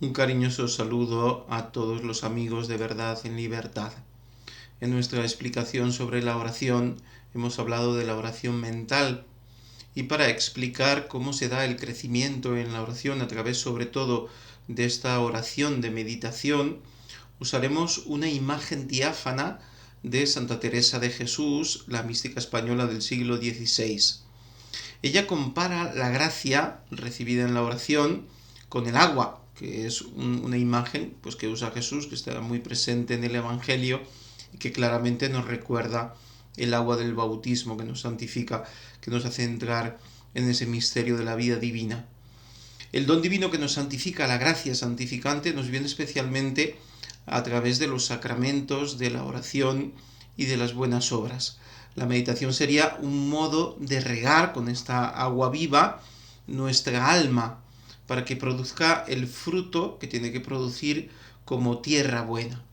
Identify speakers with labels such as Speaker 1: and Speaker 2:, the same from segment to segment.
Speaker 1: Un cariñoso saludo a todos los amigos de Verdad en Libertad. En nuestra explicación sobre la oración hemos hablado de la oración mental, y para explicar cómo se da el crecimiento en la oración a través sobre todo de esta oración de meditación, usaremos una imagen diáfana de Santa Teresa de Jesús, la mística española del siglo XVI. Ella compara la gracia recibida en la oración con el agua, que es una imagen pues, que usa Jesús, que está muy presente en el Evangelio y que claramente nos recuerda el agua del bautismo, que nos santifica, que nos hace entrar en ese misterio de la vida divina. El don divino que nos santifica, la gracia santificante, nos viene especialmente a través de los sacramentos, de la oración y de las buenas obras. La meditación sería un modo de regar con esta agua viva nuestra alma para que produzca el fruto que tiene que producir como tierra buena.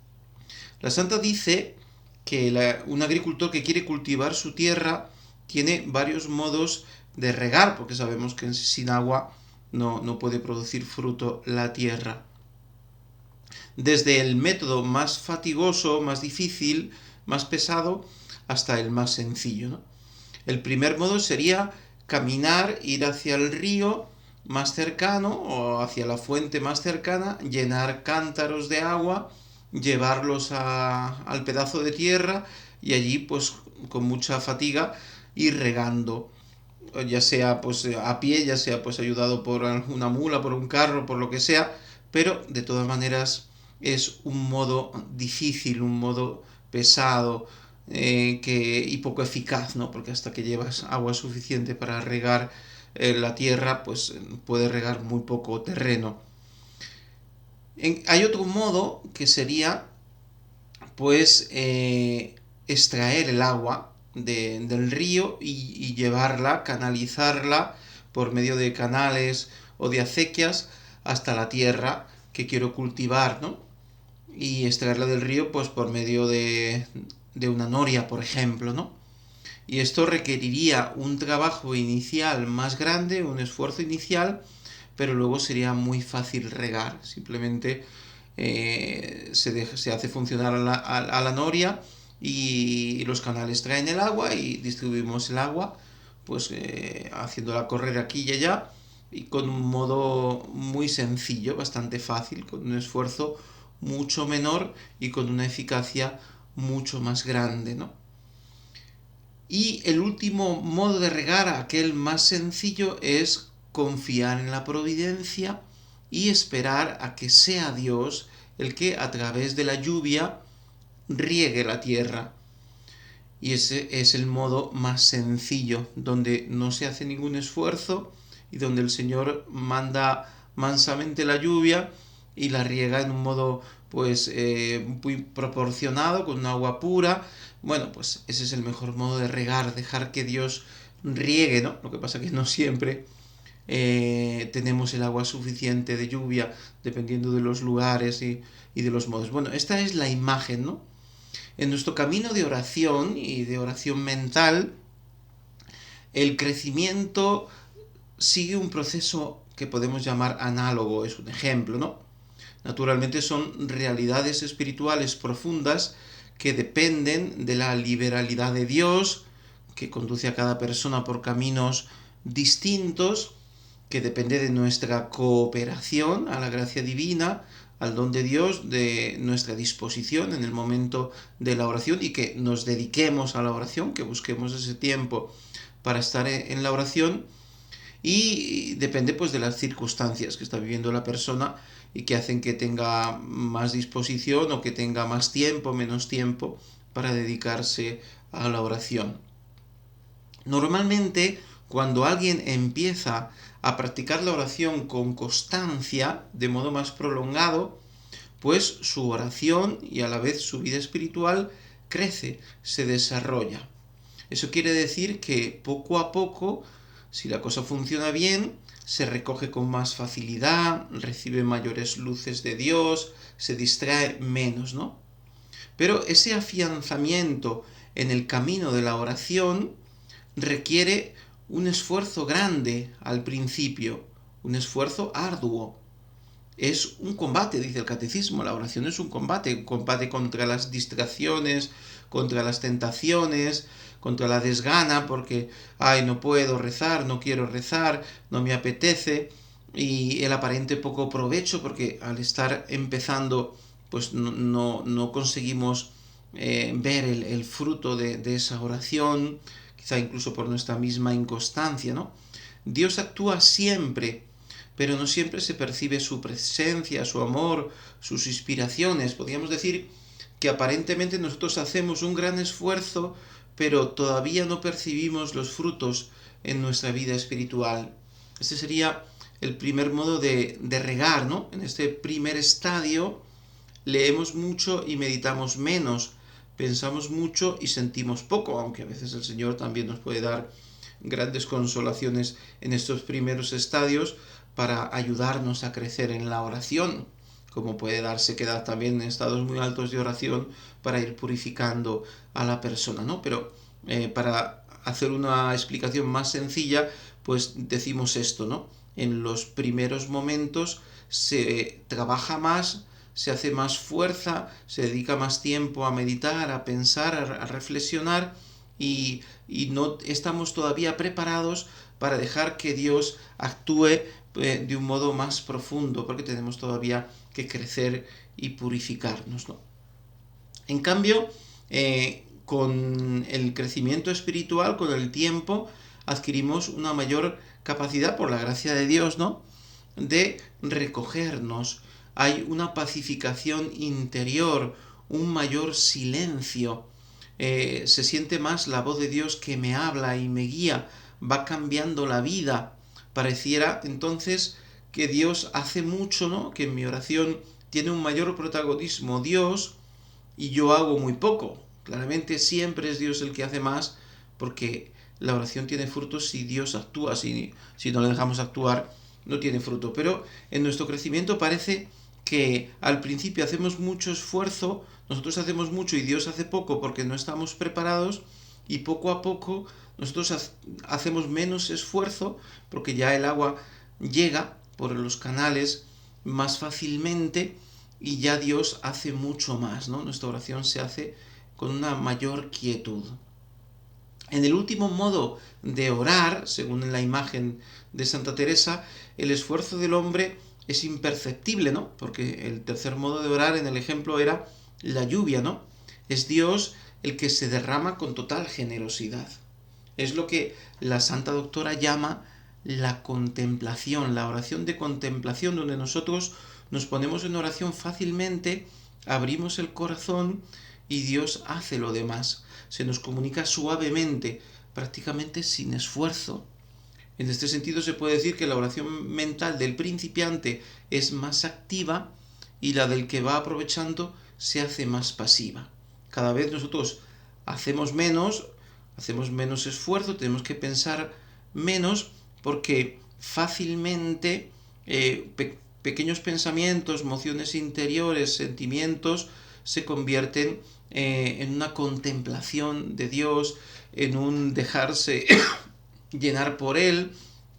Speaker 1: La santa dice que un agricultor que quiere cultivar su tierra tiene varios modos de regar, porque sabemos que sin agua no puede producir fruto la tierra. Desde el método más fatigoso, más difícil, más pesado, hasta el más sencillo, ¿no? El primer modo sería caminar, ir hacia el río más cercano o hacia la fuente más cercana, llenar cántaros de agua, llevarlos al pedazo de tierra y allí pues con mucha fatiga ir regando, ya sea pues a pie, ya sea pues ayudado por una mula, por un carro, por lo que sea, pero de todas maneras es un modo difícil, un modo pesado, y poco eficaz, ¿no? Porque hasta que llevas agua suficiente para regar la tierra, pues puede regar muy poco terreno. Hay otro modo que sería, pues, extraer el agua del río y llevarla, canalizarla por medio de canales o de acequias hasta la tierra que quiero cultivar, ¿no? Y extraerla del río pues por medio de una noria, por ejemplo, ¿no? Y esto requeriría un trabajo inicial más grande, un esfuerzo inicial, pero luego sería muy fácil regar. Simplemente se hace funcionar a la noria y los canales traen el agua y distribuimos el agua, pues haciéndola correr aquí y allá y con un modo muy sencillo, bastante fácil, con un esfuerzo mucho menor y con una eficacia mucho más grande, ¿no? Y el último modo de regar, aquel más sencillo, es confiar en la providencia y esperar a que sea Dios el que a través de la lluvia riegue la tierra. Y ese es el modo más sencillo, donde no se hace ningún esfuerzo y donde el Señor manda mansamente la lluvia y la riega en un modo pues muy proporcionado, con un agua pura. Bueno, pues ese es el mejor modo de regar, dejar que Dios riegue, ¿no? Lo que pasa que no siempre tenemos el agua suficiente de lluvia, dependiendo de los lugares y de los modos. Bueno, esta es la imagen, ¿no? En nuestro camino de oración y de oración mental, el crecimiento sigue un proceso que podemos llamar análogo, es un ejemplo, ¿no? Naturalmente son realidades espirituales profundas que dependen de la liberalidad de Dios, que conduce a cada persona por caminos distintos, que depende de nuestra cooperación a la gracia divina, al don de Dios, de nuestra disposición en el momento de la oración y que nos dediquemos a la oración, que busquemos ese tiempo para estar en la oración, y depende pues de las circunstancias que está viviendo la persona y que hacen que tenga más disposición o que tenga más tiempo, menos tiempo para dedicarse a la oración. Normalmente, cuando alguien empieza a practicar la oración con constancia, de modo más prolongado, pues su oración y a la vez su vida espiritual crece, se desarrolla. Eso quiere decir que poco a poco, si la cosa funciona bien, se recoge con más facilidad, recibe mayores luces de Dios, se distrae menos, ¿no? Pero ese afianzamiento en el camino de la oración requiere un esfuerzo grande al principio, un esfuerzo arduo. es un combate, dice el catecismo. La oración es un combate contra las distracciones, contra las tentaciones, contra la desgana, porque, ay, no puedo rezar, no quiero rezar, no me apetece, y el aparente poco provecho, porque al estar empezando, pues no conseguimos ver el fruto de esa oración, quizá incluso por nuestra misma inconstancia, ¿no? Dios actúa siempre, pero no siempre se percibe su presencia, su amor, sus inspiraciones. Podríamos decir que aparentemente nosotros hacemos un gran esfuerzo, pero todavía no percibimos los frutos en nuestra vida espiritual. Este sería el primer modo de regar, ¿no? En este primer estadio leemos mucho y meditamos menos, pensamos mucho y sentimos poco, aunque a veces el Señor también nos puede dar grandes consolaciones en estos primeros estadios para ayudarnos a crecer en la oración, como puede darse quedar también en estados muy altos de oración para ir purificando a la persona, ¿no? Pero para hacer una explicación más sencilla, pues decimos esto, ¿no? En los primeros momentos se trabaja más, se hace más fuerza, se dedica más tiempo a meditar, a pensar, a reflexionar, y no estamos todavía preparados para dejar que Dios actúe de un modo más profundo, porque tenemos todavía que crecer y purificarnos, ¿no? En cambio, con el crecimiento espiritual, con el tiempo, adquirimos una mayor capacidad, por la gracia de Dios, ¿no?, de recogernos. Hay una pacificación interior, un mayor silencio. Se siente más la voz de Dios que me habla y me guía, va cambiando la vida. Pareciera entonces que Dios hace mucho, ¿no?, que en mi oración tiene un mayor protagonismo Dios y yo hago muy poco. Claramente siempre es Dios el que hace más, porque la oración tiene frutos si Dios actúa. Si no le dejamos actuar, no tiene fruto. Pero en nuestro crecimiento parece que al principio hacemos mucho esfuerzo, nosotros hacemos mucho y Dios hace poco porque no estamos preparados, y poco a poco nosotros hacemos menos esfuerzo porque ya el agua llega por los canales más fácilmente y ya Dios hace mucho más, ¿no? Nuestra oración se hace con una mayor quietud. En el último modo de orar, según la imagen de Santa Teresa, el esfuerzo del hombre es imperceptible, ¿no? Porque el tercer modo de orar en el ejemplo era la lluvia, ¿no? Es Dios el que se derrama con total generosidad. Es lo que la Santa Doctora llama la contemplación, la oración de contemplación, donde nosotros nos ponemos en oración fácilmente, abrimos el corazón y Dios hace lo demás. Se nos comunica suavemente, prácticamente sin esfuerzo. En este sentido se puede decir que la oración mental del principiante es más activa y la del que va aprovechando se hace más pasiva. Cada vez nosotros hacemos menos esfuerzo, tenemos que pensar menos, porque fácilmente pequeños pensamientos, emociones interiores, sentimientos se convierten en una contemplación de Dios, en un dejarse llenar por Él,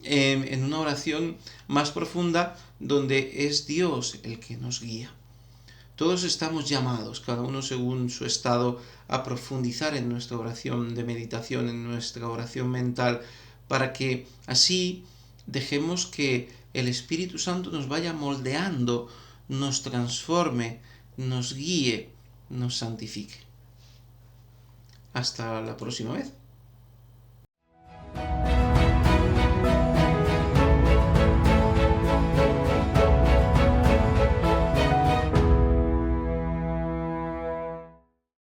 Speaker 1: en una oración más profunda donde es Dios el que nos guía. Todos estamos llamados, cada uno según su estado, a profundizar en nuestra oración de meditación, en nuestra oración mental, para que así dejemos que el Espíritu Santo nos vaya moldeando, nos transforme, nos guíe, nos santifique. Hasta la próxima vez.